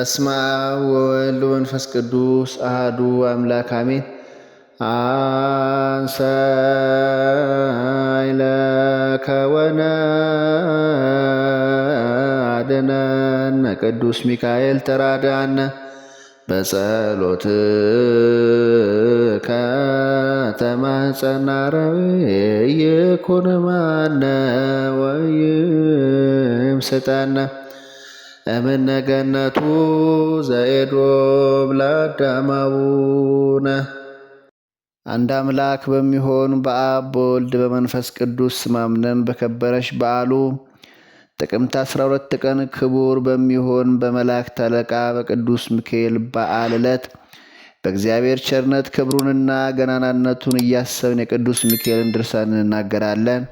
በስመ አብ ወወልድ ወመንፈስ ቅዱስ አሐዱ አምላክ አሜን። አንሰ ኢለከ ወነአድኅነነ ቅዱስ ሚካኤል ተራድአነ በጸሎትከ ተማኅፀነ ኢይኩን እምአነ ወይምስጠነ እምነ ገነቱ ዘኤዶም ለአዳም አቡነ። አንድ አምላክ በሚሆን በአብ በወልድ በመንፈስ ቅዱስ ስም አምነን በከበረች በዓሉ ጥቅምት 12 ቀን ክቡር በሚሆን በመላእክት አለቃ በቅዱስ ሚካኤል በዓል ዕለት በእግዚአብሔር ቸርነት ክብሩንና ገናናነቱን እያሰብን የቅዱስ ሚካኤልን ድርሳን እንናገራለን።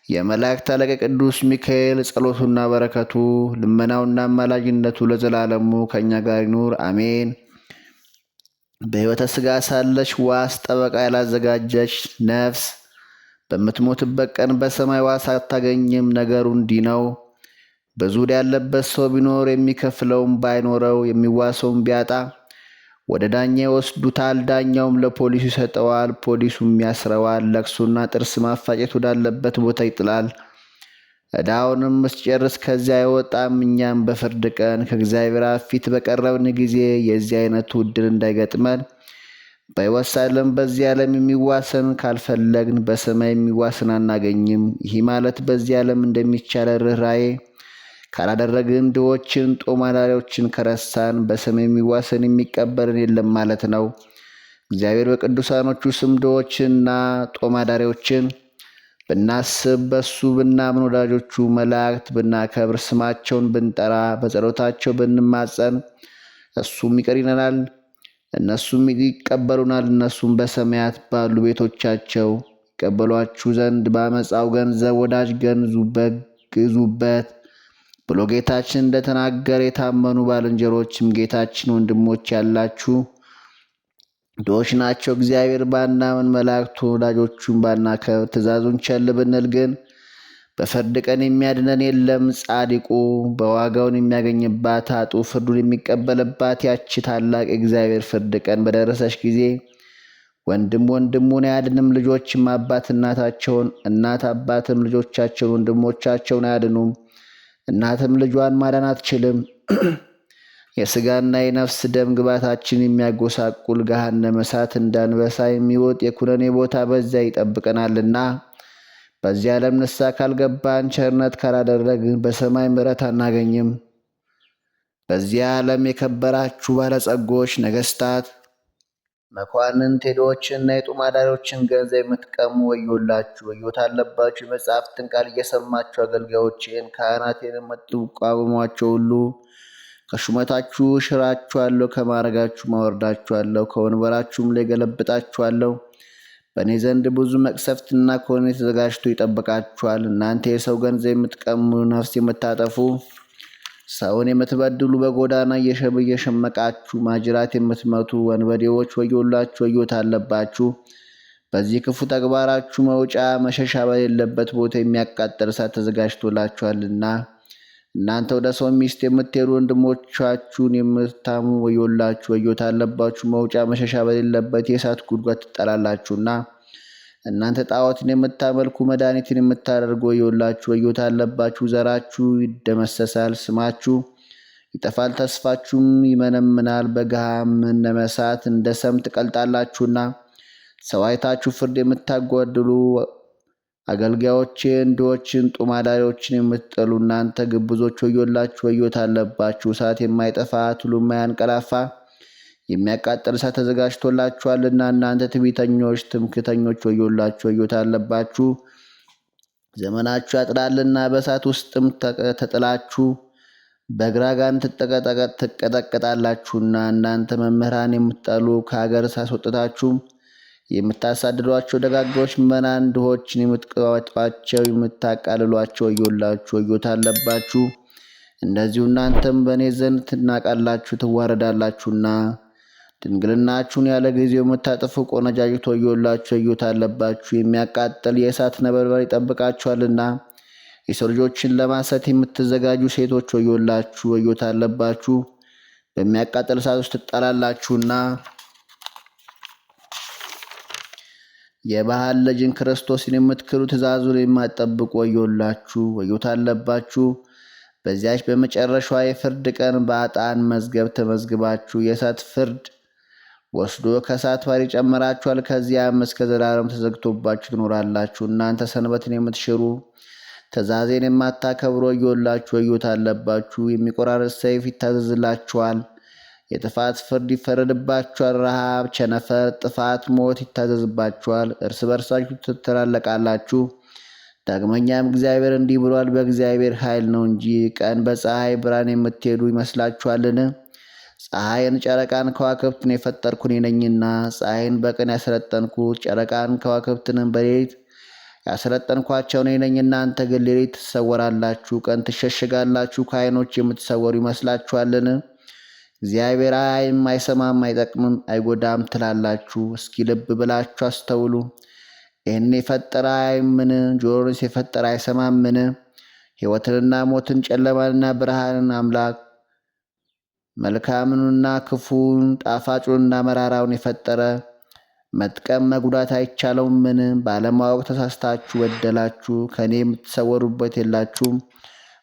የመላእክት አለቃ ቅዱስ ሚካኤል ጸሎቱና በረከቱ ልመናውና አማላጅነቱ ለዘላለሙ ከእኛ ጋር ይኑር አሜን። በሕይወተ ሥጋ ሳለች ዋስ ጠበቃ ያላዘጋጀች ነፍስ በምትሞትበት ቀን በሰማይ ዋስ አታገኝም። ነገሩ እንዲህ ነው። በዙሪያ ያለበት ሰው ቢኖር የሚከፍለውም ባይኖረው የሚዋሰውን ቢያጣ ወደ ዳኛ ይወስዱታል። ዳኛውም ለፖሊሱ ይሰጠዋል። ፖሊሱም ያስረዋል። ለቅሶና ጥርስ ማፋጨት ወዳለበት ቦታ ይጥላል። ዕዳውንም እስኪጨርስ ከዚያ አይወጣም። እኛም በፍርድ ቀን ከእግዚአብሔር ፊት በቀረብን ጊዜ የዚህ አይነቱ ዕድል እንዳይገጥመን በሕይወት ሳለን በዚህ ዓለም የሚዋሰን ካልፈለግን በሰማይ የሚዋሰን አናገኝም። ይህ ማለት በዚህ ዓለም እንደሚቻለ ርኅራኄ ካላደረግን ድሆችን ጦም አዳሪዎችን ከረሳን በሰማይ የሚዋሰን የሚቀበልን የለም ማለት ነው። እግዚአብሔር በቅዱሳኖቹ ስም ድሆችንና ጦም አዳሪዎችን ብናስብ በሱ ብናምን ወዳጆቹ መላእክት ብናከብር ስማቸውን ብንጠራ በጸሎታቸው ብንማጸን እሱም ይቅር ይለናል፣ እነሱም ይቀበሉናል። እነሱም በሰማያት ባሉ ቤቶቻቸው ይቀበሏችሁ ዘንድ በአመፃው ገንዘብ ወዳጅ ግዙበት ብሎ ጌታችን እንደተናገረ የታመኑ ባልንጀሮችም ጌታችን ወንድሞች ያላችሁ ድሆች ናቸው። እግዚአብሔር ባናምን መላእክቱ ወዳጆቹን ባናከብር ትእዛዙን ቸል ብንል ግን በፍርድ ቀን የሚያድነን የለም። ጻድቁ በዋጋውን የሚያገኝባት አጡ ፍርዱን የሚቀበልባት ያቺ ታላቅ የእግዚአብሔር ፍርድ ቀን በደረሰች ጊዜ ወንድም ወንድሙን አያድንም። ልጆችም አባት እናታቸውን፣ እናት አባትም ልጆቻቸውን፣ ወንድሞቻቸውን አያድኑም። እናትም ልጇን ማዳን አትችልም። የሥጋና የነፍስ ደም ግባታችን የሚያጎሳቁል ገሃነመ እሳት እንዳንበሳ የሚወጥ የኩነኔ ቦታ በዚያ ይጠብቀናልና በዚህ ዓለም ንስሐ ካልገባን ቸርነት ካላደረግን በሰማይ ምሕረት አናገኝም። በዚህ ዓለም የከበራችሁ ባለጸጎች፣ ነገሥታት፣ መኳንንት፣ ድሆችንና የጦም አዳሪዎችን ገንዘብ የምትቀሙ ወዮላችሁ፣ ወዮታ አለባችሁ። የመጽሐፍትን ቃል እየሰማችሁ አገልጋዮቼን ካህናቴን የምትቃወሟቸው ሁሉ ከሹመታችሁ እሽራችኋለሁ፣ ከማዕረጋችሁም አወርዳችኋለሁ፣ ከወንበራችሁም ላይ ገለብጣችኋለሁ። በእኔ ዘንድ ብዙ መቅሰፍትና ኩነኔ ተዘጋጅቶ ይጠብቃችኋል። እናንተ የሰው ገንዘብ የምትቀሙ፣ ነፍስ የምታጠፉ፣ ሰውን የምትበድሉ፣ በጎዳና እየሸመቃችሁ ማጅራት የምትመቱ ወንበዴዎች ወዮላችሁ፣ ወዮታ አለባችሁ። በዚህ ክፉ ተግባራችሁ መውጫ መሸሻ በሌለበት ቦታ የሚያቃጥል እሳት ተዘጋጅቶላችኋልና እናንተ ወደ ሰው ሚስት የምትሄዱ ወንድሞቻችሁን የምታሙ ወዮላችሁ፣ ወዮታ አለባችሁ። መውጫ መሸሻ በሌለበት የእሳት ጉድጓድ ትጣላላችሁና እናንተ ጣዖትን የምታመልኩ መድኃኒትን የምታደርጉ ወዮላችሁ፣ ወዮታ አለባችሁ። ዘራችሁ ይደመሰሳል፣ ስማችሁ ይጠፋል፣ ተስፋችሁም ይመነምናል። በገሃነመ እሳት እንደ ሰም ትቀልጣላችሁና ሰው አይታችሁ ፍርድ የምታጓድሉ አገልጋዮችን፣ ድሆችን፣ ጦም አዳሪዎችን የምትጠሉ እናንተ ግብዞች ወዮላችሁ፣ ወዮታ አለባችሁ። እሳት የማይጠፋ ትሉ የማያንቀላፋ የሚያቃጥል እሳት ተዘጋጅቶላችኋልና እናንተ ትዕቢተኞች፣ ትምክህተኞች ወዮላችሁ፣ ወዮታ አለባችሁ። ዘመናችሁ ያጥራልና በእሳት ውስጥም ተጥላችሁ በግራጋን ትቀጠቀጣላችሁና እናንተ መምህራን የምትጠሉ ከሀገር ሳስወጥታችሁ የምታሳድዷቸው ደጋጋዎች ምዕመናን ድሆችን የምትቀጧቸው የምታቃልሏቸው ወዮላችሁ፣ ወዮታ አለባችሁ። እንደዚሁ እናንተም በእኔ ዘንድ ትናቃላችሁ ትዋረዳላችሁና ድንግልናችሁን ያለ ጊዜው የምታጠፉ ቆነጃጅት ወዮላችሁ፣ ወዮታ አለባችሁ። የሚያቃጥል የእሳት ነበልባል ይጠብቃችኋልና የሰው ልጆችን ለማሰት የምትዘጋጁ ሴቶች ወዮላችሁ፣ ወዮታ አለባችሁ። በሚያቃጥል እሳት ውስጥ ትጣላላችሁና የባህል ልጅን ክርስቶስን የምትክዱ ትእዛዙን የማትጠብቁ ወዮላችሁ፣ ወዮታ አለባችሁ። በዚያች በመጨረሻዋ የፍርድ ቀን በዕጣን መዝገብ ተመዝግባችሁ የእሳት ፍርድ ወስዶ ከእሳት ባሕር ይጨምራችኋል። ከዚያም እስከ ዘላለም ተዘግቶባችሁ ትኖራላችሁ። እናንተ ሰንበትን የምትሽሩ ትእዛዜን የማታከብሩ ወዮላችሁ፣ ወዮታ አለባችሁ። የሚቆራርጥ ሰይፍ ይታዘዝላችኋል። የጥፋት ፍርድ ይፈረድባችኋል። ረሃብ፣ ቸነፈር፣ ጥፋት፣ ሞት ይታዘዝባችኋል። እርስ በርሳችሁ ትተላለቃላችሁ። ዳግመኛም እግዚአብሔር እንዲህ ብሏል፣ በእግዚአብሔር ኃይል ነው እንጂ ቀን በፀሐይ ብርሃን የምትሄዱ ይመስላችኋልን? ፀሐይን፣ ጨረቃን፣ ከዋክብትን የፈጠርኩ እኔ ነኝና ፀሐይን በቀን ያሰለጠንኩት ጨረቃን ከዋክብትንም በሌሊት ያሰለጠንኳቸው እኔ ነኝ። እናንተ ግን ሌሊት ትሰወራላችሁ፣ ቀን ትሸሽጋላችሁ። ከዓይኖች የምትሰወሩ ይመስላችኋልን? እግዚአብሔር አያይም፣ አይሰማም፣ አይጠቅምም፣ አይጎዳም ትላላችሁ። እስኪ ልብ ብላችሁ አስተውሉ። ይህን የፈጠረ አያይምን? ጆሮንስ የፈጠረ አይሰማምን? ሕይወትንና ሞትን፣ ጨለማንና ብርሃንን፣ አምላክ መልካምንና ክፉን፣ ጣፋጩንና መራራውን የፈጠረ መጥቀም መጉዳት አይቻለውምን? ባለማወቅ ተሳስታችሁ በደላችሁ። ከእኔ የምትሰወሩበት የላችሁም።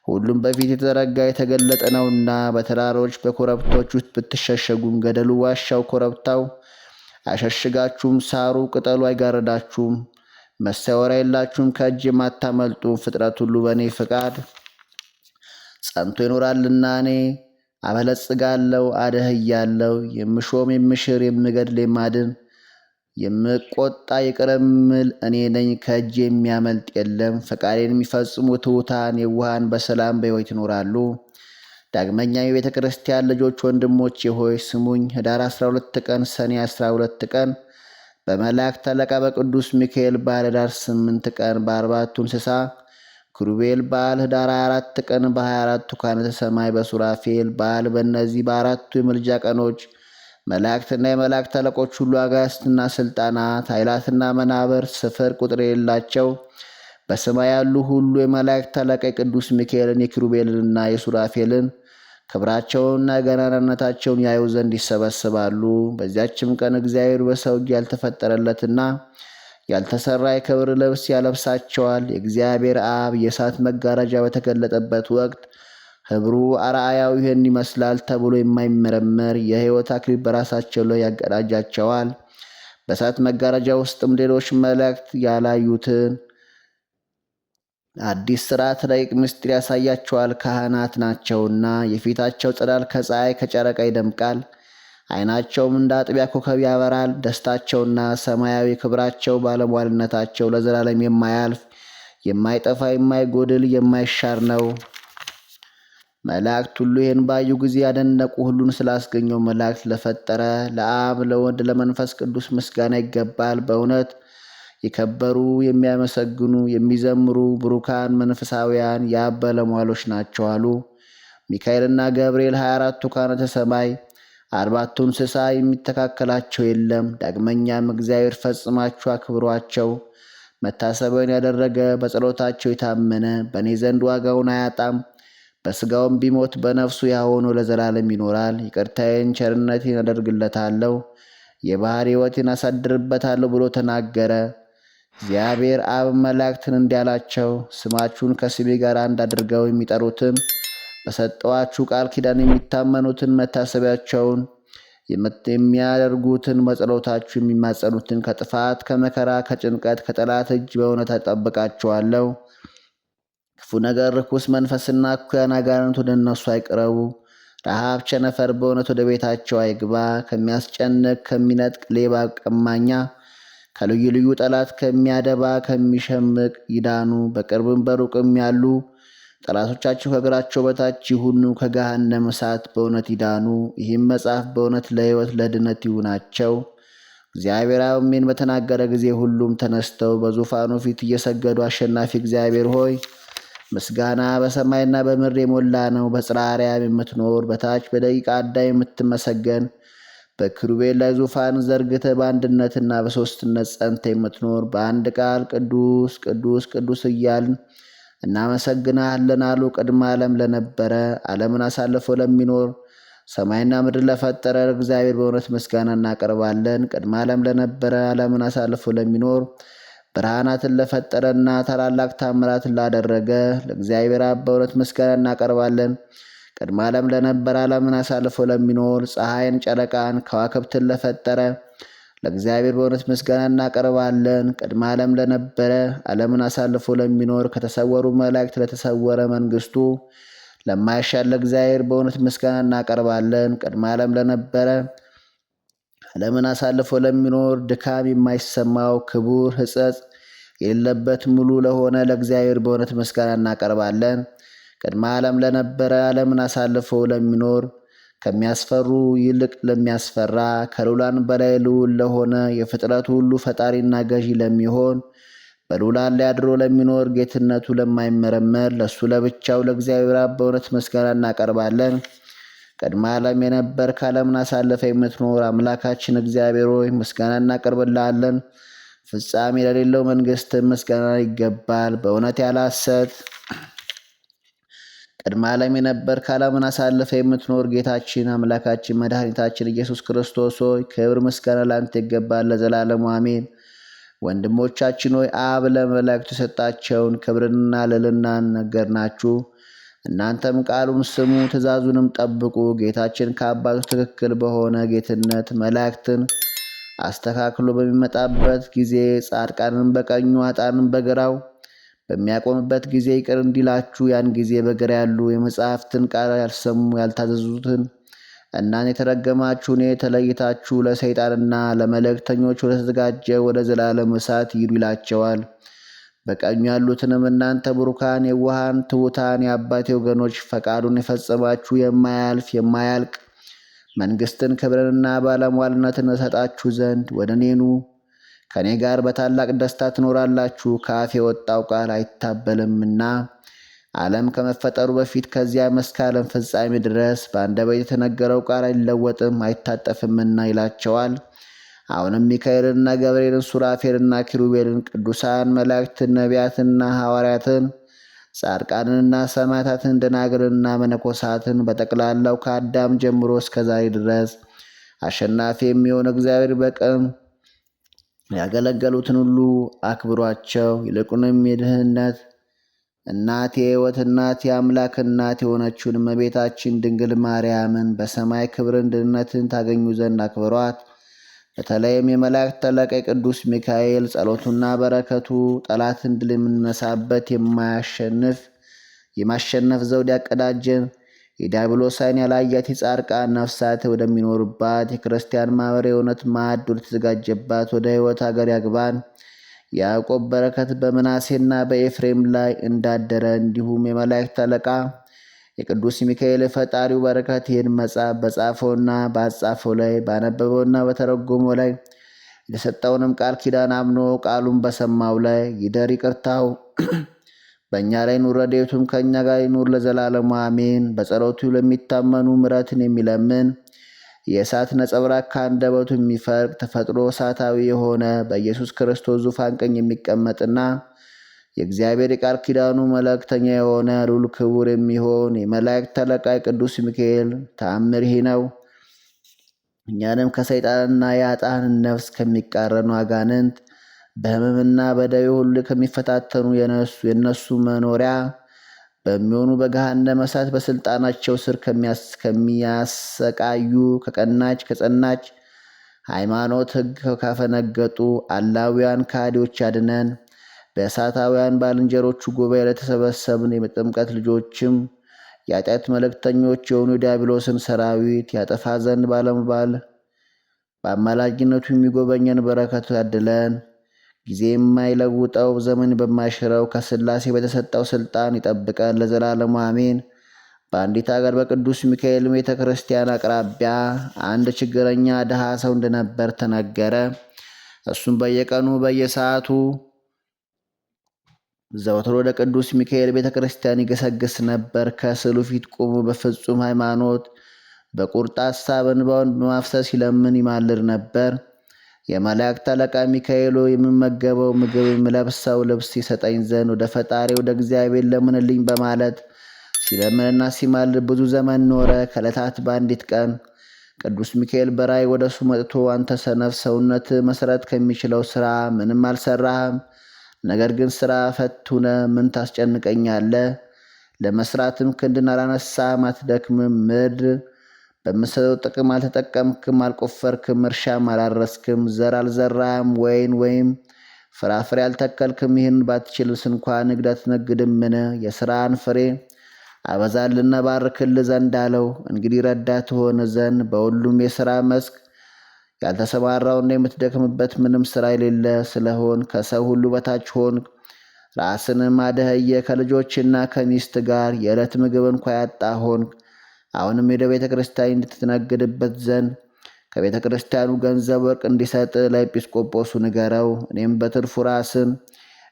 ሁሉም በፊት የተዘረጋ የተገለጠ ነውና በተራሮች በኮረብቶች ውስጥ ብትሸሸጉም ገደሉ፣ ዋሻው፣ ኮረብታው አይሸሽጋችሁም። ሳሩ ቅጠሉ አይጋረዳችሁም። መሰወሪያ የላችሁም። ከእጅ የማታመልጡ ፍጥረት ሁሉ በእኔ ፍቃድ ጸንቶ ይኖራልና እኔ አበለጽጋለሁ፣ አደህያለሁ። የምሾም የምሽር፣ የምገድል የማድን፣ የምቆጣ ይቅር የምል እኔ ነኝ። ከእጅ የሚያመልጥ የለም። ፈቃዴን የሚፈጽሙ ትሑታን የዋሃን በሰላም በሕይወት ይኖራሉ። ዳግመኛ የቤተ ክርስቲያን ልጆች ወንድሞቼ ሆይ ስሙኝ። ኅዳር 12 ቀን፣ ሰኔ 12 ቀን በመላእክት አለቃ በቅዱስ ሚካኤል በዓል፣ ኅዳር 8 ቀን በአርባዕቱ እንስሳ ኪሩቤል በዓል፣ ኅዳር 24 ቀን በ24ቱ ካህናተ ሰማይ በሱራፌል በዓል። በእነዚህ በአራቱ የምልጃ ቀኖች መላእክትና የመላእክት አለቆች ሁሉ፣ አጋዕዝትና ስልጣናት፣ ኃይላትና መናብር፣ ስፍር ቁጥር የሌላቸው በሰማይ ያሉ ሁሉ የመላእክት አለቃ የቅዱስ ሚካኤልን የኪሩቤልንና የሱራፌልን ክብራቸውንና ገናናነታቸውን ያዩ ዘንድ ይሰበስባሉ። በዚያችም ቀን እግዚአብሔር በሰው እጅ ያልተፈጠረለትና ያልተሰራ የክብር ልብስ ያለብሳቸዋል። የእግዚአብሔር አብ የእሳት መጋረጃ በተገለጠበት ወቅት ኅብሩ አርአያው ይህን ይመስላል ተብሎ የማይመረመር የሕይወት አክሊል በራሳቸው ላይ ያቀዳጃቸዋል። በእሳት መጋረጃ ውስጥም ሌሎች መላእክት ያላዩትን አዲስ ሥርዓት ረቂቅ ምስጢር ያሳያቸዋል። ካህናት ናቸውና የፊታቸው ጸዳል ከፀሐይ ከጨረቃ ይደምቃል። ዓይናቸውም እንደ አጥቢያ ኮከብ ያበራል። ደስታቸውና ሰማያዊ ክብራቸው ባለሟልነታቸው ለዘላለም የማያልፍ የማይጠፋ የማይጎድል የማይሻር ነው። መላእክት ሁሉ ይህን ባዩ ጊዜ ያደነቁ። ሁሉን ስላስገኘው መላእክት ለፈጠረ ለአብ ለወልድ ለመንፈስ ቅዱስ ምስጋና ይገባል። በእውነት የከበሩ የሚያመሰግኑ የሚዘምሩ ብሩካን መንፈሳውያን የአብ ባለሟሎች ናቸው አሉ። ሚካኤልና ገብርኤል 24ቱ ካህናተ ሰማይ 40ቱ እንስሳ የሚተካከላቸው የለም። ዳግመኛም እግዚአብሔር ፈጽማችሁ አክብሯቸው። መታሰቢያን ያደረገ በጸሎታቸው የታመነ በእኔ ዘንድ ዋጋውን አያጣም። በሥጋውም ቢሞት በነፍሱ ያው ሆኖ ለዘላለም ይኖራል። ይቅርታዬን ቸርነቴን አደርግለታለሁ፣ የባሕርይ ሕይወቴን አሳድርበታለሁ ብሎ ተናገረ። እግዚአብሔር አብ መላእክትን እንዲያላቸው ስማችሁን ከስሜ ጋር አንድ አድርገው የሚጠሩትን በሰጠዋችሁ ቃል ኪዳን የሚታመኑትን መታሰቢያቸውን የሚያደርጉትን በጸሎታችሁ የሚማጸኑትን ከጥፋት ከመከራ ከጭንቀት ከጠላት እጅ በእውነት አጠብቃቸዋለሁ። ክፉ ነገር ርኩስ መንፈስና እኩያን አጋንንት ወደ እነሱ አይቅረቡ። ረሃብ ቸነፈር በእውነት ወደ ቤታቸው አይግባ። ከሚያስጨንቅ ከሚነጥቅ ሌባ ቀማኛ ከልዩ ልዩ ጠላት ከሚያደባ ከሚሸምቅ ይዳኑ። በቅርብም በሩቅም ያሉ ጠላቶቻችሁ ከእግራቸው በታች ይሁኑ። ከገሃነመ እሳት በእውነት ይዳኑ። ይህም መጽሐፍ በእውነት ለሕይወት ለድነት ይሁናቸው። እግዚአብሔር አሜን በተናገረ ጊዜ ሁሉም ተነስተው በዙፋኑ ፊት እየሰገዱ አሸናፊ እግዚአብሔር ሆይ ምስጋና በሰማይና በምድር የሞላ ነው። በጽርሐ አርያም የምትኖር በታች በደቂቀ አዳም የምትመሰገን በኪሩቤል ላይ ዙፋን ዘርግተ በአንድነትና በሦስትነት ጸንተ የምትኖር በአንድ ቃል ቅዱስ ቅዱስ ቅዱስ እያልን እናመሰግናለን አሉ። ቅድመ ዓለም ለነበረ ዓለምን አሳልፎ ለሚኖር ሰማይና ምድር ለፈጠረ እግዚአብሔር በእውነት ምስጋና እናቀርባለን። ቅድመ ዓለም ለነበረ ዓለምን አሳልፎ ለሚኖር ብርሃናትን ለፈጠረና ታላላቅ ታምራትን ላደረገ ለእግዚአብሔር አብ በእውነት ምስጋና እናቀርባለን። ቅድመ ዓለም ለነበረ ዓለምን አሳልፎ ለሚኖር ፀሐይን፣ ጨረቃን፣ ከዋክብትን ለፈጠረ ለእግዚአብሔር በእውነት ምስጋና እናቀርባለን። ቅድመ ዓለም ለነበረ ዓለምን አሳልፎ ለሚኖር ከተሰወሩ መላእክት ለተሰወረ መንግስቱ ለማይሻል ለእግዚአብሔር በእውነት ምስጋና እናቀርባለን። ቅድመ ዓለም ለነበረ ዓለምን አሳልፎ ለሚኖር ድካም የማይሰማው ክቡር ሕጸጽ የሌለበት ሙሉ ለሆነ ለእግዚአብሔር በእውነት ምስጋና እናቀርባለን። ቅድመ ዓለም ለነበረ ዓለምን አሳልፎ ለሚኖር ከሚያስፈሩ ይልቅ ለሚያስፈራ ከልዑላን በላይ ልዑል ለሆነ የፍጥረቱ ሁሉ ፈጣሪና ገዢ ለሚሆን በልዑላን ላይ አድሮ ለሚኖር ጌትነቱ ለማይመረመር ለእሱ ለብቻው ለእግዚአብሔር አብ በእውነት ምስጋና እናቀርባለን። ቅድመ ዓለም የነበርክ ዓለምን አሳልፈ የምትኖር አምላካችን እግዚአብሔር ሆይ ምስጋና እናቀርብልሃለን። ፍጻሜ ለሌለው መንግሥት ምስጋና ይገባል። በእውነት ያለ ሐሰት ቅድመ ዓለም የነበርክ ዓለምን አሳልፈ የምትኖር ጌታችን አምላካችን መድኃኒታችን ኢየሱስ ክርስቶስ ሆይ ክብር ምስጋና ላንተ ይገባል ለዘላለሙ አሜን። ወንድሞቻችን ሆይ አብ ለመላእክቱ የሰጣቸውን ክብርንና ልዕልናን ነገርናችሁ። እናንተም ቃሉን ስሙ፣ ትእዛዙንም ጠብቁ። ጌታችን ከአባቱ ትክክል በሆነ ጌትነት መላእክትን አስተካክሎ በሚመጣበት ጊዜ ጻድቃንን በቀኙ ኃጥአንን በግራው በሚያቆምበት ጊዜ ይቅር እንዲላችሁ ያን ጊዜ በግራ ያሉ የመጽሐፍትን ቃል ያልሰሙ ያልታዘዙትን እናን የተረገማችሁን ተለይታችሁ ለሰይጣንና ለመልእክተኞች ወደ ተዘጋጀ ወደ ዘላለም እሳት ሂዱ ይላቸዋል። በቀኙ ያሉትንም እናንተ ብሩካን የዋሃን ትሑታን የአባቴ ወገኖች ፈቃዱን የፈጸማችሁ የማያልፍ የማያልቅ መንግሥትን ክብርንና ባለሟልነትን እሰጣችሁ ዘንድ ወደ እኔ ኑ። ከእኔ ጋር በታላቅ ደስታ ትኖራላችሁ። ከአፍ የወጣው ቃል አይታበልምና ዓለም ከመፈጠሩ በፊት ከዚያ እስከ ዓለም ፍጻሜ ድረስ በአንደበት የተነገረው ቃል አይለወጥም አይታጠፍምና ይላቸዋል። አሁንም ሚካኤልና ገብርኤልን ሱራፌልና ኪሩቤልን ቅዱሳን መላእክትን ነቢያትንና ሐዋርያትን ጻድቃንንና ሰማዕታትን ደናግልንና መነኮሳትን በጠቅላላው ከአዳም ጀምሮ እስከ ዛሬ ድረስ አሸናፊ የሚሆን እግዚአብሔር በቀን ያገለገሉትን ሁሉ አክብሯቸው። ይልቁንም የድህነት እናት የሕይወት እናት የአምላክ እናት የሆነችውን እመቤታችን ድንግል ማርያምን በሰማይ ክብርን ድህነትን ታገኙ ዘንድ አክብሯት። በተለይም የመላእክት አለቃ ቅዱስ ሚካኤል ጸሎቱና በረከቱ ጠላትን ድል የምንነሳበት የማሸነፍ ዘውድ ያቀዳጀን የዲያብሎስ ዓይን ያላያት የጻድቃን ነፍሳት ወደሚኖሩባት የክርስቲያን ማኅበር የእውነት ማዕድ ወደተዘጋጀባት ወደ ሕይወት አገር ያግባን። የያዕቆብ በረከት በምናሴና በኤፍሬም ላይ እንዳደረ እንዲሁም የመላእክት አለቃ የቅዱስ ሚካኤል የፈጣሪው በረከት ይህን መጽሐፍ በጻፈውና ባጻፈው ላይ ባነበበውና በተረጎመው ላይ የተሰጠውንም ቃል ኪዳን አምኖ ቃሉን በሰማው ላይ ይደር። ይቅርታው በእኛ ላይ ኑር፣ ረድኤቱም ከእኛ ጋር ይኑር ለዘላለሙ አሜን። በጸሎቱ ለሚታመኑ ምሕረትን የሚለምን የእሳት ነጸብራቅ ከአንደበቱ የሚፈልቅ ተፈጥሮ እሳታዊ የሆነ በኢየሱስ ክርስቶስ ዙፋን ቀኝ የሚቀመጥና የእግዚአብሔር የቃል ኪዳኑ መልእክተኛ የሆነ ልዑል ክቡር የሚሆን የመላእክት አለቃ ቅዱስ ሚካኤል ተአምር ይህ ነው። እኛንም ከሰይጣንና የኃጥአንን ነፍስ ከሚቃረኑ አጋንንት በሕመምና በደዌ ሁሉ ከሚፈታተኑ የነሱ መኖሪያ በሚሆኑ በገሃነመ እሳት በስልጣናቸው ስር ከሚያሰቃዩ ከጸናች ሃይማኖት ሕግ ካፈነገጡ አላውያን ከሃዲዎች ያድነን። በእሳታውያን ባልንጀሮቹ ጉባኤ ለተሰበሰብን የጥምቀት ልጆችም የኃጢአት መልእክተኞች የሆኑ የዲያብሎስን ሰራዊት ያጠፋ ዘንድ ባለመባል በአማላጅነቱ የሚጎበኘን በረከቱ ያድለን። ጊዜ የማይለውጠው ዘመን በማይሽረው ከሥላሴ በተሰጠው ሥልጣን ይጠብቀን ለዘላለሙ አሜን። በአንዲት አገር በቅዱስ ሚካኤል ቤተ ክርስቲያን አቅራቢያ አንድ ችግረኛ ድሃ ሰው እንደነበር ተነገረ። እሱም በየቀኑ በየሰዓቱ ዘወትር ወደ ቅዱስ ሚካኤል ቤተ ክርስቲያን ይገሰግስ ነበር። ከስዕሉ ፊት ቆሞ በፍጹም ሃይማኖት በቁርጥ ሐሳብ እንባውን በማፍሰስ ይለምን ይማልድ ነበር። የመላእክት አለቃ ሚካኤል የምመገበው ምግብ የምለብሰው ልብስ ይሰጠኝ ዘንድ ወደ ፈጣሪ ወደ እግዚአብሔር ለምንልኝ በማለት ሲለምንና ሲማልድ ብዙ ዘመን ኖረ። ከዕለታት በአንዲት ቀን ቅዱስ ሚካኤል በራእይ ወደ እሱ መጥቶ አንተ ሰነፍ፣ ሰውነት መሰረት ከሚችለው ሥራ ምንም አልሰራህም። ነገር ግን ሥራ ፈት ሆነህ ምን ታስጨንቀኛለህ? ለመስራትም ክንድን አላነሳም፣ አትደክምም። ምድር በምሰጠው ጥቅም አልተጠቀምክም፣ አልቆፈርክም፣ እርሻም አላረስክም፣ ዘር አልዘራህም፣ ወይን ወይም ፍራፍሬ አልተከልክም። ይህን ባትችልስ እንኳ ንግድ አትነግድምን? የሥራን ፍሬ አበዛልና ባርክልህ ዘንድ አለው። እንግዲህ ረዳት ሆነ ዘንድ በሁሉም የሥራ መስክ ያልተሰማራውና የምትደክምበት ምንም ሥራ የሌለ ስለሆን ከሰው ሁሉ በታች ሆን። ራስንም አደኸየ። ከልጆችና ከሚስት ጋር የዕለት ምግብ እንኳ ያጣ ሆንክ። አሁንም ወደ ቤተ ክርስቲያን እንድትነግድበት ዘንድ ከቤተ ክርስቲያኑ ገንዘብ ወርቅ እንዲሰጥ ለኤጲስቆጶሱ ንገረው። እኔም በትርፉ ራስን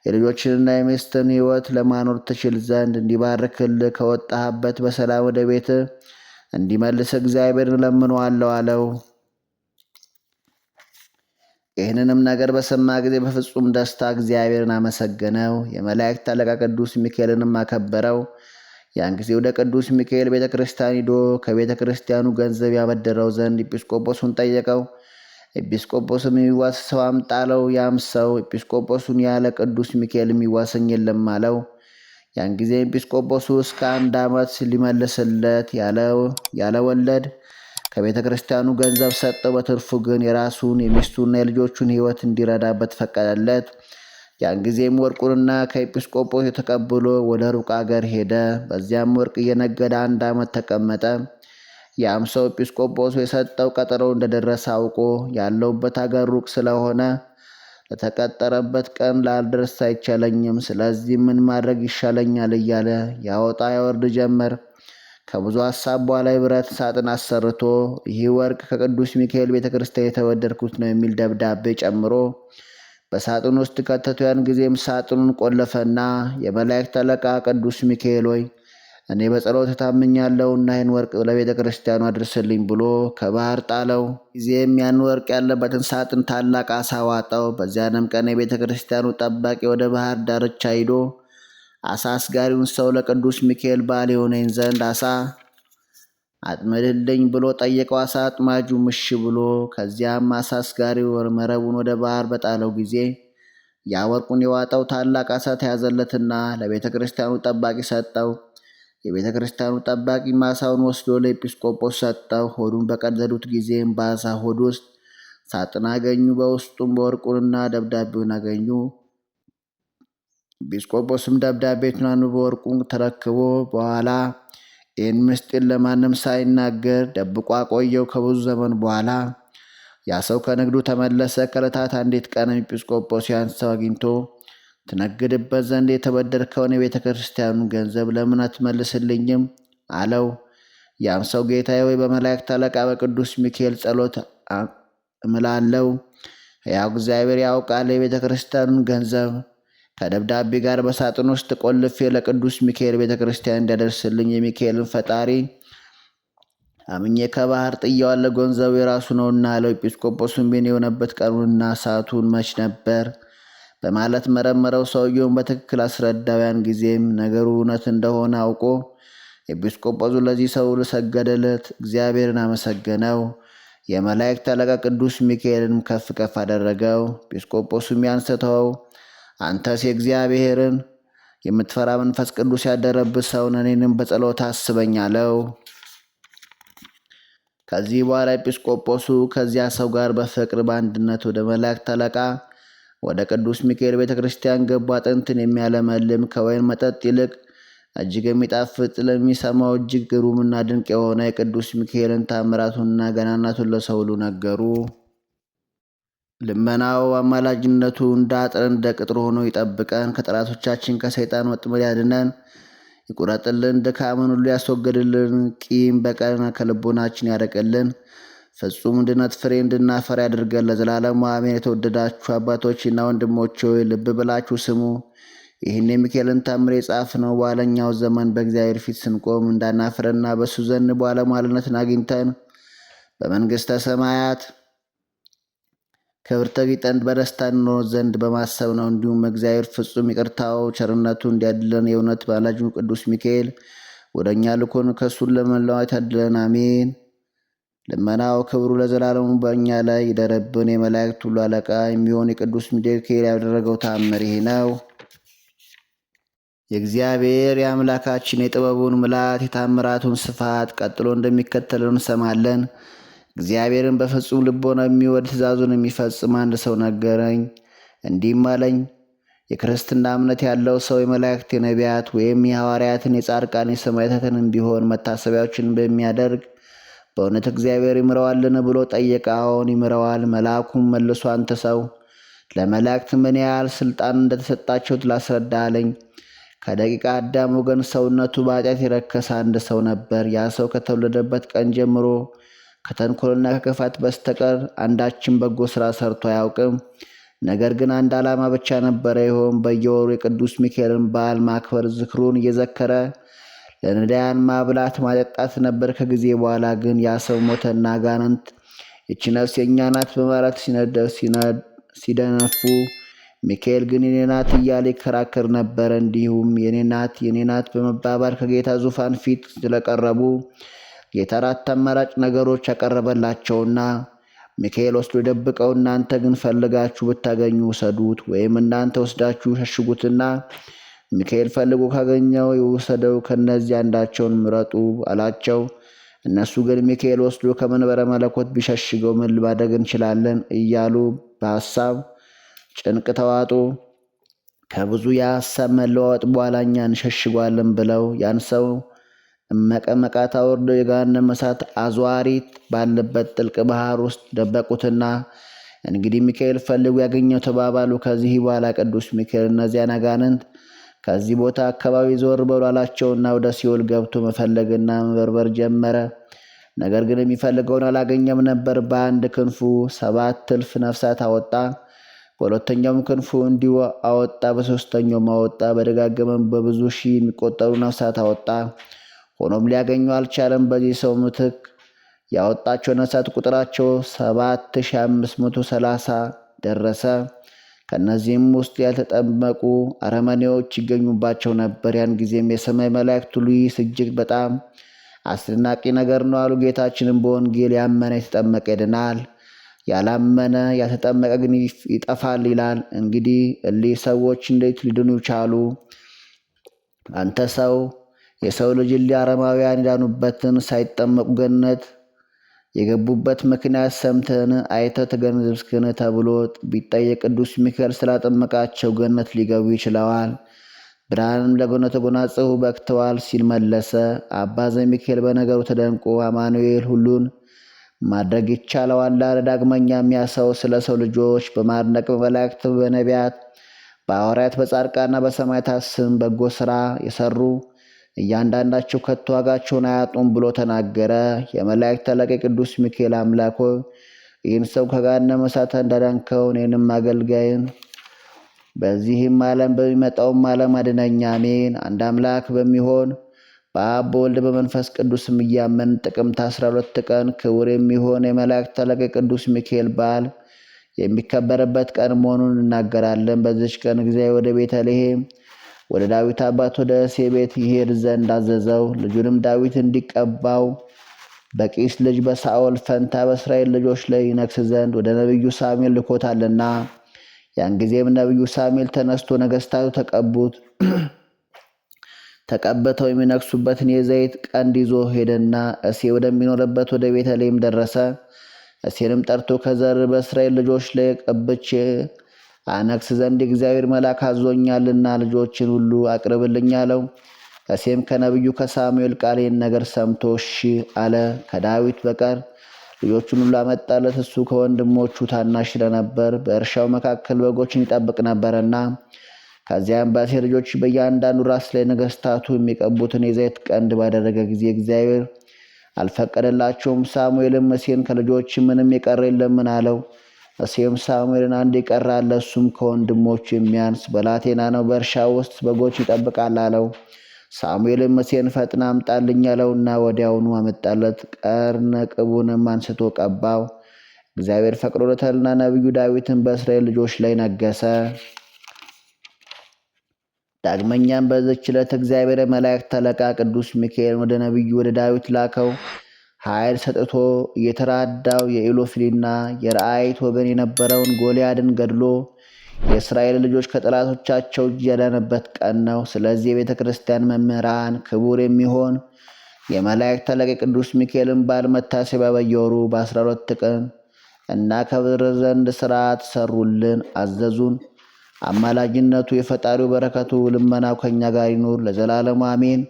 የልጆችንና የሚስትን ሕይወት ለማኖር ትችል ዘንድ እንዲባርክልህ ከወጣህበት በሰላም ወደ ቤት እንዲመልስ እግዚአብሔርን እለምነዋለሁ አለው። ይህንንም ነገር በሰማ ጊዜ በፍጹም ደስታ እግዚአብሔርን አመሰገነው። የመላእክት አለቃ ቅዱስ ሚካኤልንም አከበረው። ያን ጊዜ ወደ ቅዱስ ሚካኤል ቤተ ክርስቲያን ሂዶ ከቤተ ክርስቲያኑ ገንዘብ ያበደረው ዘንድ ኤጲስቆጶሱን ጠየቀው። ኤጲስቆጶስም የሚዋስ ሰው አምጣ አለው። ያም ሰው ኤጲስቆጶሱን ያለ ቅዱስ ሚካኤል የሚዋሰኝ የለም አለው። ያን ጊዜ ኤጲስቆጶሱ እስከ 1 ዓመት ሊመልስለት ያለ ወለድ ከቤተ ክርስቲያኑ ገንዘብ ሰጠው። በትርፉ ግን የራሱን የሚስቱና የልጆቹን ሕይወት እንዲረዳበት ፈቀደለት። ያን ጊዜም ወርቁንና ከኤጲስቆጶስ ተቀብሎ ወደ ሩቅ አገር ሄደ። በዚያም ወርቅ እየነገደ 1 ዓመት ተቀመጠ። ያም ሰው ኤጲስቆጶሱ የሰጠው ቀጠሮ እንደደረሰ አውቆ ያለውበት አገር ሩቅ ስለሆነ ለተቀጠረበት ቀን ላልደርስ አይቻለኝም፣ ስለዚህ ምን ማድረግ ይሻለኛል እያለ ያወጣ ያወርድ ጀመር። ከብዙ ሐሳብ በኋላ የብረት ሳጥን አሰርቶ ይህ ወርቅ ከቅዱስ ሚካኤል ቤተ ክርስቲያን የተበደርኩት ነው የሚል ደብዳቤ ጨምሮ በሳጥን ውስጥ ከተቱ። ያን ጊዜም ሳጥኑን ቆለፈና የመላእክት አለቃ ቅዱስ ሚካኤል ሆይ እኔ በጸሎት ታምኛለሁና ይህን ወርቅ ለቤተ ክርስቲያኑ አድርስልኝ ብሎ ከባህር ጣለው። ጊዜም ያን ወርቅ ያለበትን ሳጥን ታላቅ አሳ ዋጠው። በዚያንም ቀን የቤተ ክርስቲያኑ ጠባቂ ወደ ባህር ዳርቻ ሂዶ አሳ አስጋሪውን ሰው ለቅዱስ ሚካኤል በዓል የሆነኝ ዘንድ አሳ አጥምድልኝ ብሎ ጠየቀው። አሳ አጥማጁ ምሽ ብሎ ከዚያም አሳ አስጋሪው መረቡን ወደ ባህር በጣለው ጊዜ ያ ወርቁን የዋጠው ታላቅ አሳ ተያዘለትና ለቤተ ክርስቲያኑ ጠባቂ ሰጠው። የቤተ ክርስቲያኑ ጠባቂ አሳውን ወስዶ ለኤጲስቆጶስ ሰጠው። ሆዱን በቀደዱት ጊዜም በአሳ ሆድ ውስጥ ሳጥን አገኙ። በውስጡም በወርቁንና ደብዳቤውን አገኙ። ኤጲስቆጶስም ደብዳቤቱን አንብቦ ወርቁን ተረክቦ በኋላ ይህን ምስጢር ለማንም ሳይናገር ደብቆ አቆየው። ከብዙ ዘመን በኋላ ያ ሰው ከንግዱ ተመለሰ። ከዕለታት አንዲት ቀን ኤጲስቆጶስ ያን ሰው አግኝቶ ትነግድበት ዘንድ የተበደርከውን የቤተ ክርስቲያኑን ገንዘብ ለምን አትመልስልኝም አለው። ያም ሰው ጌታዬ ወይ በመላእክት አለቃ በቅዱስ ሚካኤል ጸሎት እምላለሁ፣ ሕያው እግዚአብሔር ያውቃል፣ የቤተ ክርስቲያኑን ገንዘብ ከደብዳቤ ጋር በሳጥን ውስጥ ቆልፌ ለቅዱስ ሚካኤል ቤተ ክርስቲያን እንዲያደርስልኝ የሚካኤልን ፈጣሪ አምኜ ከባህር ጥያዋለሁ፣ ገንዘቡ የራሱ ነውና አለው። ኤጲስቆጶስም ይህን የሆነበት ቀኑንና ሰዓቱን መች ነበር በማለት መረመረው። ሰውየውን በትክክል አስረዳው። ያን ጊዜም ነገሩ እውነት እንደሆነ አውቆ ኤጲስቆጶሱ ለዚህ ሰው ሰገደለት፣ እግዚአብሔርን አመሰገነው። የመላእክት አለቃ ቅዱስ ሚካኤልንም ከፍ ከፍ አደረገው። ኤጲስቆጶሱም ያንስተው አንተስ የእግዚአብሔርን የምትፈራ መንፈስ ቅዱስ ያደረብህ ሰው ነህ፣ እኔንም በጸሎት አስበኝ አለው። ከዚህ በኋላ ኤጲስቆጶሱ ከዚያ ሰው ጋር በፍቅር በአንድነት ወደ መላእክት አለቃ ወደ ቅዱስ ሚካኤል ቤተ ክርስቲያን ገቡ። አጥንትን የሚያለመልም ከወይን መጠጥ ይልቅ እጅግ የሚጣፍጥ ለሚሰማው እጅግ ግሩምና ድንቅ የሆነ የቅዱስ ሚካኤልን ታምራቱንና ገናናቱን ለሰው ሁሉ ነገሩ። ልመናው አማላጅነቱ እንደ አጥር እንደ ቅጥር ሆኖ ይጠብቀን፣ ከጠላቶቻችን ከሰይጣን ወጥመድ ያድነን፣ ይቁረጥልን፣ ድካምን ሁሉ ያስወግድልን፣ ቂም በቀልን ከልቦናችን ያርቅልን፣ ፍጹም እንድነት ፍሬ እንድናፈራ ያድርገን ለዘላለሙ አሜን። የተወደዳችሁ አባቶችና ወንድሞች ሆይ ልብ ብላችሁ ስሙ። ይህን የሚካኤልን ታምር የጻፍነው በኋለኛው ዘመን በእግዚአብሔር ፊት ስንቆም እንዳናፍረና በእሱ ዘንድ ባለሟልነትን አግኝተን በመንግሥተ ሰማያት ክብር ተጊጠን በደስታ እንኖር ዘንድ በማሰብ ነው። እንዲሁም እግዚአብሔር ፍጹም ይቅርታው ቸርነቱ እንዲያድለን የእውነት ባላጁ ቅዱስ ሚካኤል ወደ እኛ ልኮን ከእሱን ለመለዋት ያድለን። አሜን። ልመናው ክብሩ ለዘላለሙ በእኛ ላይ ይደረብን። የመላእክት ሁሉ አለቃ የሚሆን የቅዱስ ሚካኤል ያደረገው ተአምር ይህ ነው። የእግዚአብሔር የአምላካችን የጥበቡን ምላት የታምራቱን ስፋት ቀጥሎ እንደሚከተለው እንሰማለን። እግዚአብሔርን በፍጹም ልቦና የሚወድ ትእዛዙን የሚፈጽም አንድ ሰው ነገረኝ። እንዲህም አለኝ፣ የክርስትና እምነት ያለው ሰው የመላእክት የነቢያት ወይም የሐዋርያትን የጻድቃን የሰማዕታትን ቢሆን መታሰቢያዎችን በሚያደርግ በእውነት እግዚአብሔር ይምረዋልን ብሎ ጠየቀ። አዎን ይምረዋል። መልአኩም መልሶ አንተ ሰው ለመላእክት ምን ያህል ሥልጣን እንደተሰጣቸው ላስረዳ አለኝ። ከደቂቀ አዳም ወገን ሰውነቱ በኃጢአት የረከሰ አንድ ሰው ነበር። ያ ሰው ከተወለደበት ቀን ጀምሮ ከተንኮልና ከክፋት በስተቀር አንዳችን በጎ ሥራ ሰርቶ አያውቅም። ነገር ግን አንድ ዓላማ ብቻ ነበረ። ይኸውም በየወሩ የቅዱስ ሚካኤልን በዓል ማክበር፣ ዝክሩን እየዘከረ ለነዳያን ማብላት ማጠጣት ነበር። ከጊዜ በኋላ ግን ያ ሰው ሞተና አጋንንት ይቺ ነፍስ የእኛ ናት በማለት ሲደነፉ፣ ሚካኤል ግን የኔ ናት እያለ ይከራከር ነበር። እንዲሁም የኔ ናት በመባባል ከጌታ ዙፋን ፊት ስለቀረቡ ጌታ አራት አማራጭ ነገሮች ያቀረበላቸውና ሚካኤል ወስዶ ደብቀው፣ እናንተ ግን ፈልጋችሁ ብታገኙ ውሰዱት፣ ወይም እናንተ ወስዳችሁ ሸሽጉትና ሚካኤል ፈልጎ ካገኘው ይውሰደው፣ ከነዚህ አንዳቸውን ምረጡ አላቸው። እነሱ ግን ሚካኤል ወስዶ ከመንበረ መለኮት ቢሸሽገው ምን ማድረግ እንችላለን እያሉ በሐሳብ ጭንቅ ተዋጡ። ከብዙ የሐሳብ መለዋወጥ በኋላ እኛ እንሸሽጓለን ብለው ያን ሰው መቀመቃት አውርደው የገሃነመ እሳት አዟሪት ባለበት ጥልቅ ባህር ውስጥ ደበቁትና እንግዲህ ሚካኤል ፈልጉ ያገኘው ተባባሉ። ከዚህ በኋላ ቅዱስ ሚካኤል እነዚያን አጋንንት ከዚህ ቦታ አካባቢ ዞር በሉ አላቸውና ወደ ሲኦል ገብቶ መፈለግና መበርበር ጀመረ። ነገር ግን የሚፈልገውን አላገኘም ነበር። በአንድ ክንፉ 7,000 ነፍሳት አወጣ፣ በሁለተኛውም ክንፉ እንዲሁ አወጣ፣ በሦስተኛውም አወጣ። በደጋገመም በብዙ ሺህ የሚቆጠሩ ነፍሳት አወጣ። ሆኖም ሊያገኙ አልቻለም። በዚህ ሰው ምትክ ያወጣቸው ነፍሳት ቁጥራቸው 7,530 ደረሰ። ከእነዚህም ውስጥ ያልተጠመቁ አረመኔዎች ይገኙባቸው ነበር። ያን ጊዜም የሰማይ መላእክት ሁሉ ይህ እጅግ በጣም አስደናቂ ነገር ነው አሉ። ጌታችንም በወንጌል ያመነ የተጠመቀ ይድናል፣ ያላመነ ያልተጠመቀ ግን ይጠፋል ይላል። እንግዲህ እሊህ ሰዎች እንዴት ሊድኑ ቻሉ? አንተ ሰው የሰው ልጅ እሊህ አረማውያን የዳኑበትን ሳይጠመቁ ገነት የገቡበት ምክንያት ሰምተን አይተህ ተገንዘብክን ተብሎ ቢጠየቅ ቅዱስ ሚካኤል ስላጠመቃቸው ገነት ሊገቡ ይችለዋል፣ ብርሃንም ለገነት ተጎናጽፈው በቅተዋል ሲል መለሰ። አባ ዘሚካኤል በነገሩ ተደንቆ አማኑኤል ሁሉን ማድረግ ይቻለዋል አለ። ዳግመኛም ያ ሰው ስለ ሰው ልጆች በማድነቅ በመላእክት በነቢያት በሐዋርያት በጻድቃንና በሰማዕታት ስም በጎ ሥራ የሰሩ እያንዳንዳቸው ከቶ ዋጋቸውን አያጡም ብሎ ተናገረ። የመላእክት አለቃ ቅዱስ ሚካኤል አምላክ ሆይ ይህን ሰው ከገሃነመ እሳት እንዳዳንከው እኔንም አገልጋይን በዚህም ዓለም በሚመጣውም ዓለም አድነኝ። አሜን። አንድ አምላክ በሚሆን በአብ በወልድ በመንፈስ ቅዱስም እያመን ጥቅምት 12 ቀን ክቡር የሚሆን የመላእክት አለቃ ቅዱስ ሚካኤል በዓል የሚከበርበት ቀን መሆኑን እናገራለን። በዚች ቀን እግዚአብሔር ወደ ቤተልሔም ወደ ዳዊት አባት ወደ እሴይ ቤት ይሄድ ዘንድ አዘዘው። ልጁንም ዳዊት እንዲቀባው በቂስ ልጅ በሳኦል ፈንታ በእስራኤል ልጆች ላይ ይነግስ ዘንድ ወደ ነቢዩ ሳሙኤል ልኮታልና። ያን ጊዜም ነቢዩ ሳሙኤል ተነስቶ ነገሥታቱ ተቀብተው የሚነግሱበትን የዘይት ቀንድ ይዞ ሄደና እሴይ ወደሚኖርበት ወደ ቤተልሔም ደረሰ። እሴይንም ጠርቶ ከዘር በእስራኤል ልጆች ላይ ቀብቼ አነግስ ዘንድ የእግዚአብሔር መልአክ አዞኛልና ልጆችን ሁሉ አቅርብልኝ አለው። እሴይም ከነቢዩ ከሳሙኤል ቃል ይህን ነገር ሰምቶ እሺ አለ። ከዳዊት በቀር ልጆቹን ሁሉ አመጣለት። እሱ ከወንድሞቹ ታናሽ ስለነበር በእርሻው መካከል በጎችን ይጠብቅ ነበርና። ከዚያም በእሴይ ልጆች በእያንዳንዱ ራስ ላይ ነገሥታቱ የሚቀቡትን የዘይት ቀንድ ባደረገ ጊዜ እግዚአብሔር አልፈቀደላቸውም። ሳሙኤልም እሴይን ከልጆች ምንም የቀረ የለምን አለው። እሴይም ሳሙኤልን አንድ የቀረ አለ፣ እሱም ከወንድሞቹ የሚያንስ ብላቴና ነው፣ በእርሻ ውስጥ በጎች ይጠብቃል አለው። ሳሙኤልም እሴይን ፈጥና አምጣልኝ አለውና ወዲያውኑ አመጣለት። ቀርነ ቅቡንም አንስቶ ቀባው። እግዚአብሔር ፈቅዶለታልና ነቢዩ ዳዊትን በእስራኤል ልጆች ላይ ነገሰ። ዳግመኛም በዚች ዕለት እግዚአብሔር የመላእክት አለቃ ቅዱስ ሚካኤል ወደ ነቢዩ ወደ ዳዊት ላከው። ኃይል ሰጥቶ እየተራዳው የኢሎፍሊና የረአይት ወገን የነበረውን ጎልያድን ገድሎ የእስራኤል ልጆች ከጠላቶቻቸው እጅ ያዳነበት ቀን ነው። ስለዚህ የቤተ ክርስቲያን መምህራን ክቡር የሚሆን የመላእክት አለቃ ቅዱስ ሚካኤልን በዓል መታሰቢያ በየወሩ በ12 ቀን እናከብር ዘንድ ሥርዓት ሰሩልን፣ አዘዙን። አማላጅነቱ የፈጣሪው በረከቱ ልመናው ከእኛ ጋር ይኑር ለዘላለሙ አሜን።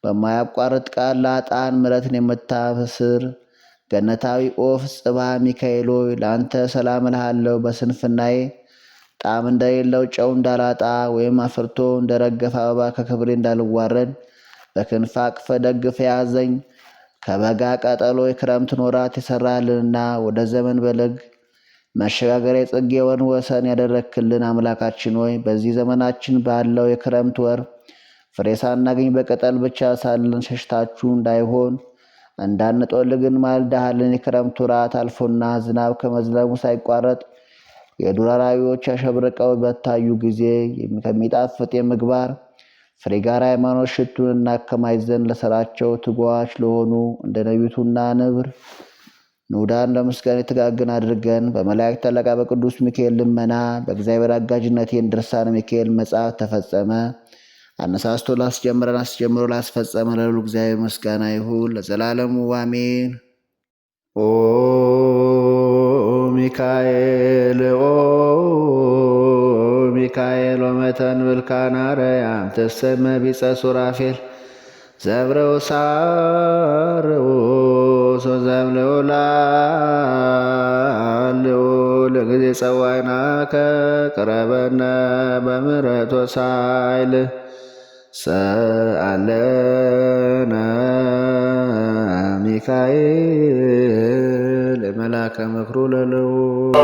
በማያቋርጥ ቃል ለአጣን ምሕረትን የምታበስር ገነታዊ ኦፍ ጽባ ሚካኤል ሆይ ለአንተ ሰላም እልሃለሁ። በስንፍናዬ ጣዕም እንደሌለው ጨው እንዳላጣ ወይም አፍርቶ እንደረገፈ አበባ ከክብሬ እንዳልዋረድ በክንፍ አቅፈ ደግፈ ያዘኝ። ከበጋ ቀጠሎ የክረምትን ወራት የሠራልንና ወደ ዘመን በልግ መሸጋገሪያ የጽጌውን ወሰን ያደረክልን አምላካችን ሆይ በዚህ ዘመናችን ባለው የክረምት ወር ፍሬ ሳናገኝ በቅጠል ብቻ ሳለን ሸሽታችሁ እንዳይሆን እንዳንጦልግን ማልዳሃልን። የክረምት ወራት አልፎና ዝናብ ከመዝነቡ ሳይቋረጥ የዱር አራዊቶች አሸብርቀው በታዩ ጊዜ ከሚጣፍጥ የምግባር ፍሬ ጋር ሃይማኖት ሽቱን እናከማይ ዘንድ ለሥራቸው ትጓች ለሆኑ እንደ ነቢቱና ንብር ንዑዳን ለምስጋና የተጋግን አድርገን በመላእክት አለቃ በቅዱስ ሚካኤል ልመና በእግዚአብሔር አጋዥነቴን ድርሳነ ሚካኤል መጽሐፍ ተፈጸመ። አነሳስቶ ላስጀምረን አስጀምሮ ላስፈጸመ ለልዑል እግዚአብሔር ምስጋና ይሁን ለዘላለሙ አሜን። ኦ ሚካኤል ሚካኤል ወመተን ብልካና ረያም ተሰመ ቢጸ ሱራፌል ዘብረው ሳርው ሶዘምለው ላልው ለጊዜ ጸዋይና ከቅረበነ በምሕረት ወሳይል ሰአለነ ሚካኤል መላከ ምክሩ ለልዑል